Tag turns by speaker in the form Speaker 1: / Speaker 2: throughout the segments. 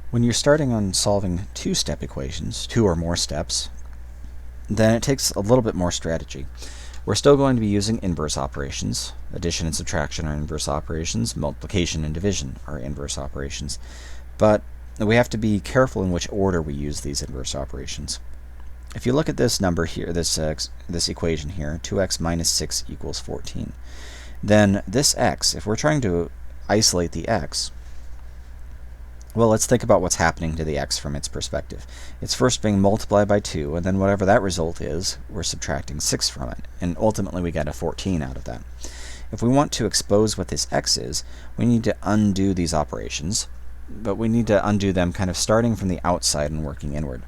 Speaker 1: When you're starting on solving two-step equations, two or more steps, then it takes a little bit more strategy. We're still going to be using inverse operations. Addition and subtraction are inverse operations. Multiplication and division are inverse operations. But we have to be careful in which order we use these inverse operations. If you look at this number here, this equation here, 2x minus 6 equals 14, then this x, if we're trying to isolate the x, well, let's think about what's happening to the x from its perspective. It's first being multiplied by 2, and then whatever that result is, we're subtracting 6 from it, and ultimately we get a 14 out of that. If we want to expose what this x is, we need to undo these operations, but we need to undo them kind of starting from the outside and working inward.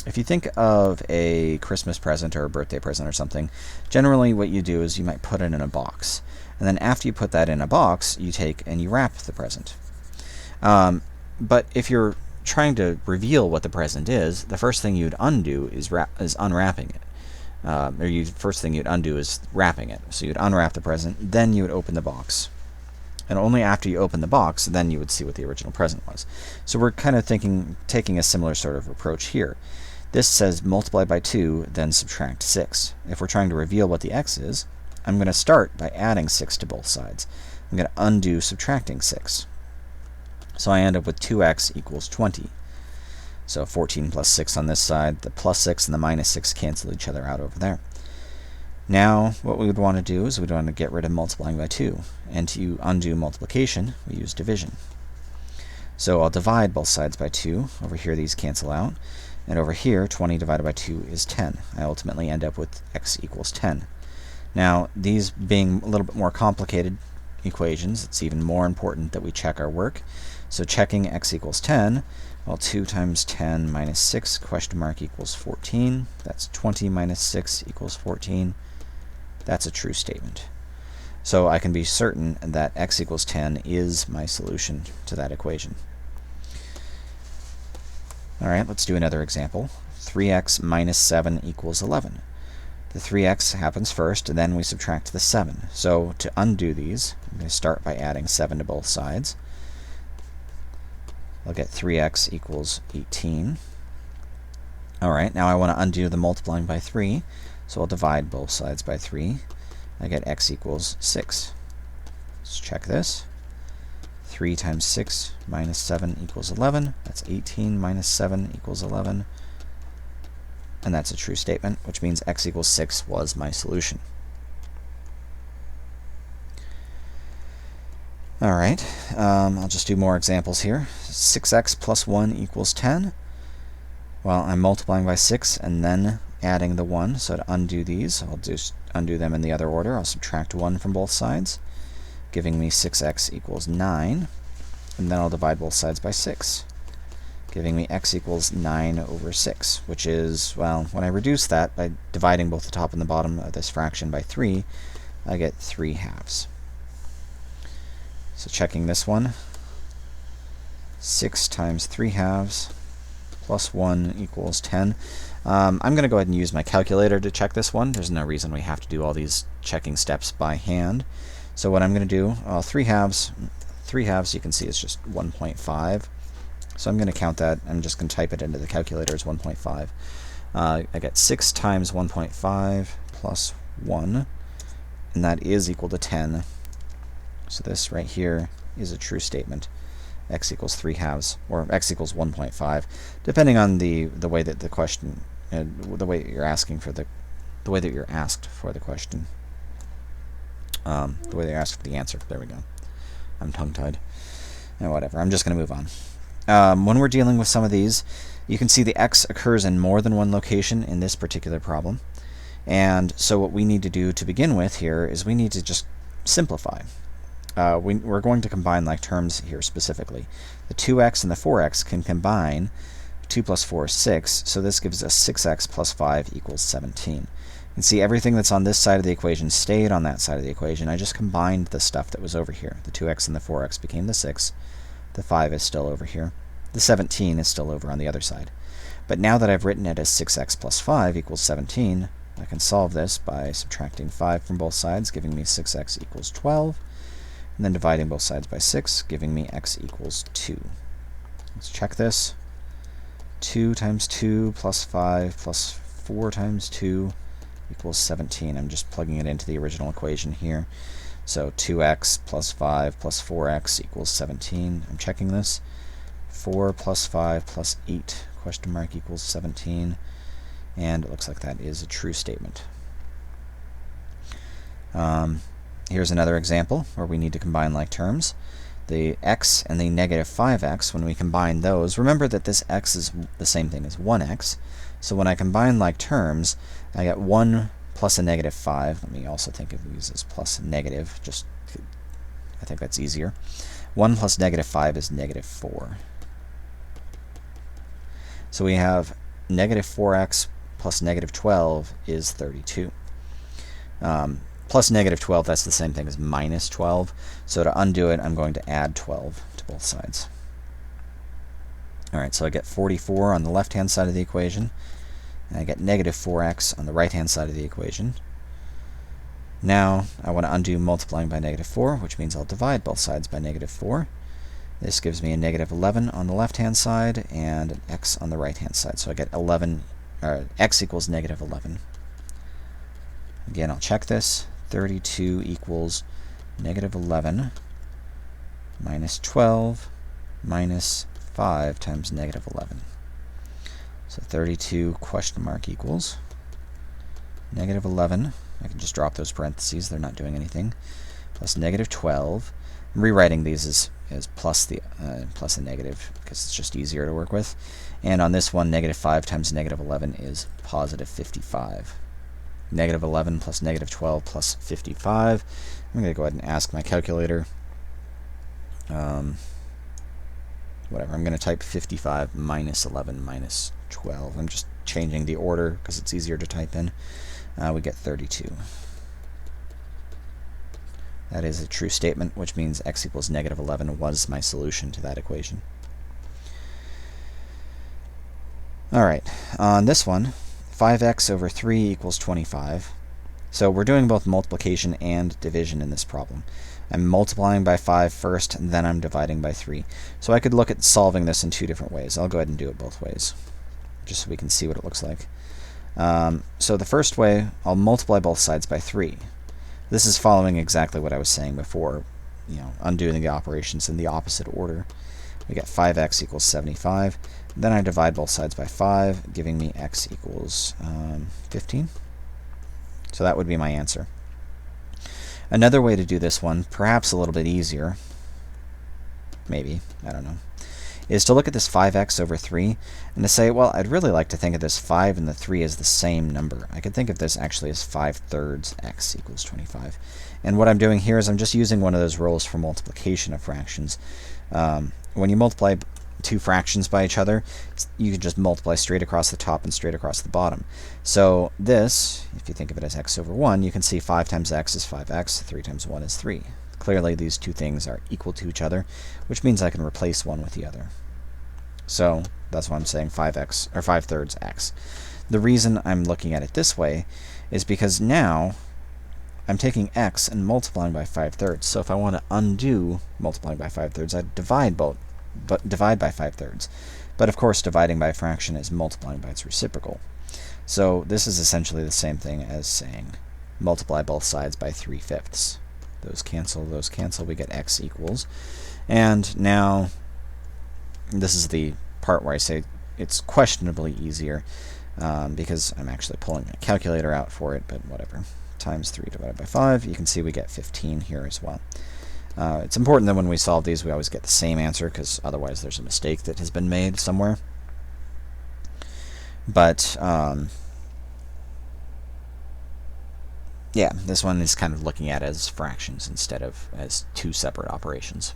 Speaker 1: If you think of a Christmas present or a birthday present or something, generally what you do is you might put it in a box, and then after you put that in a box, you take and you wrap the present. But if you're trying to reveal what the present is, the first thing you'd undo is unwrapping it. First thing you'd undo is wrapping it. So you'd unwrap the present, then you would open the box. And only after you open the box, then you would see what the original present was. So we're kind of taking a similar sort of approach here. This says multiply by 2, then subtract 6. If we're trying to reveal what the x is, I'm going to start by adding 6 to both sides. I'm going to undo subtracting 6. So I end up with 2x equals 20. So 14 plus 6 on this side. The plus 6 and the minus 6 cancel each other out over there. Now, what we would want to do is we'd want to get rid of multiplying by 2. And to undo multiplication, we use division. So I'll divide both sides by 2. Over here, these cancel out. And over here, 20 divided by 2 is 10. I ultimately end up with x equals 10. Now, these being a little bit more complicated equations, it's even more important that we check our work. So checking x equals 10, well, 2 times 10 minus 6, question mark, equals 14. That's 20 minus 6 equals 14. That's a true statement. So I can be certain that x equals 10 is my solution to that equation. All right, let's do another example. 3x minus 7 equals 11. The 3x happens first, and then we subtract the 7. So to undo these, I'm going to start by adding 7 to both sides. I'll get 3x equals 18. All right, now I want to undo the multiplying by 3, so I'll divide both sides by 3. I get x equals 6. Let's check this. 3 times 6 minus 7 equals 11. That's 18 minus 7 equals 11. And that's a true statement, which means x equals 6 was my solution. All right, I'll just do more examples here. 6x plus 1 equals 10. Well, I'm multiplying by 6 and then adding the 1. So to undo these, I'll just undo them in the other order. I'll subtract 1 from both sides, giving me 6x equals 9. And then I'll divide both sides by 6, giving me x equals 9 over 6, which is, well, when I reduce that by dividing both the top and the bottom of this fraction by 3, I get 3 halves. So checking this one, 6 times 3 halves plus 1 equals 10. I'm going to go ahead and use my calculator to check this one. There's no reason we have to do all these checking steps by hand. So what I'm going to do, 3 halves you can see is just 1.5. So I'm going to count that. I'm just going to type it into the calculator as 1.5. I get 6 times 1.5 plus 1, and that is equal to 10. So this right here is a true statement. X equals 3 halves, or x equals 1.5, depending on the way that the question, the way that you're asking for the way that you're asked for the question, the way they're asked for the answer. There we go. I'm tongue-tied. Whatever. I'm just going to move on. When we're dealing with some of these, you can see the x occurs in more than one location in this particular problem. And so what we need to do to begin with here is we need to just simplify. We're going to combine like terms here specifically. The 2x and the 4x can combine. 2 plus 4 is 6, so this gives us 6x plus 5 equals 17. You can see everything that's on this side of the equation stayed on that side of the equation. I just combined the stuff that was over here. The 2x and the 4x became the 6. The 5 is still over here. The 17 is still over on the other side. But now that I've written it as 6x plus 5 equals 17, I can solve this by subtracting 5 from both sides, giving me 6x equals 12, and then dividing both sides by 6, giving me x equals 2. Let's check this. 2 times 2 plus 5 plus 4 times 2 equals 17. I'm just plugging it into the original equation here. So 2x plus 5 plus 4x equals 17. I'm checking this. 4 plus 5 plus 8 question mark equals 17. And it looks like that is a true statement. Here's another example where we need to combine like terms. The x and the negative 5x, when we combine those, remember that this x is the same thing as 1x. So when I combine like terms, I get 1 plus a negative 5. Let me also think of these as plus negative. I think that's easier. 1 plus negative 5 is negative 4. So we have negative 4x plus negative 12 is 32. Plus negative 12, that's the same thing as minus 12. So to undo it, I'm going to add 12 to both sides. Alright, so I get 44 on the left-hand side of the equation, and I get negative 4x on the right-hand side of the equation. Now, I want to undo multiplying by negative 4, which means I'll divide both sides by negative 4. This gives me a negative 11 on the left-hand side and an x on the right-hand side. So I get x equals negative 11. Again, I'll check this. 32 equals negative 11 minus 12 minus 5 times negative 11. So 32 question mark equals negative 11. I can just drop those parentheses. They're not doing anything. Plus negative 12. I'm rewriting these as plus a negative because it's just easier to work with. And on this one, negative 5 times negative 11 is positive 55. Negative 11 plus negative 12 plus 55. I'm going to go ahead and ask my calculator. Whatever, I'm going to type 55 minus 11 minus 12. I'm just changing the order because it's easier to type in. We get 32. That is a true statement, which means x equals negative 11 was my solution to that equation. Alright, on this one, 5x over 3 equals 25. So we're doing both multiplication and division in this problem. I'm multiplying by 5 first, and then I'm dividing by 3. So I could look at solving this in two different ways. I'll go ahead and do it both ways, just so we can see what it looks like. So the first way, I'll multiply both sides by 3. This is following exactly what I was saying before, undoing the operations in the opposite order. We get 5x equals 75. Then I divide both sides by 5, giving me x equals 15. So that would be my answer. Another way to do this one, perhaps a little bit easier, maybe, I don't know, is to look at this 5x over 3 and to say, well, I'd really like to think of this 5 and the 3 as the same number. I could think of this actually as 5/3 x equals 25. And what I'm doing here is I'm just using one of those rules for multiplication of fractions. When you multiply two fractions by each other, you can just multiply straight across the top and straight across the bottom. So this, if you think of it as x over 1, you can see 5 times x is 5x, 3 times 1 is 3. Clearly these two things are equal to each other, which means I can replace one with the other. So that's why I'm saying 5x, or 5/3 x. The reason I'm looking at it this way is because now I'm taking x and multiplying by 5/3. So if I want to undo multiplying by 5/3, I'd divide by 5/3. But of course, dividing by a fraction is multiplying by its reciprocal. So this is essentially the same thing as saying multiply both sides by 3/5. Those cancel, we get x equals. And now, this is the part where I say it's questionably easier, because I'm actually pulling a calculator out for it, but whatever. Times 3 divided by 5, you can see we get 15 here as well. It's important that when we solve these, we always get the same answer, because otherwise there's a mistake that has been made somewhere. But, yeah, this one is kind of looking at it as fractions instead of as two separate operations.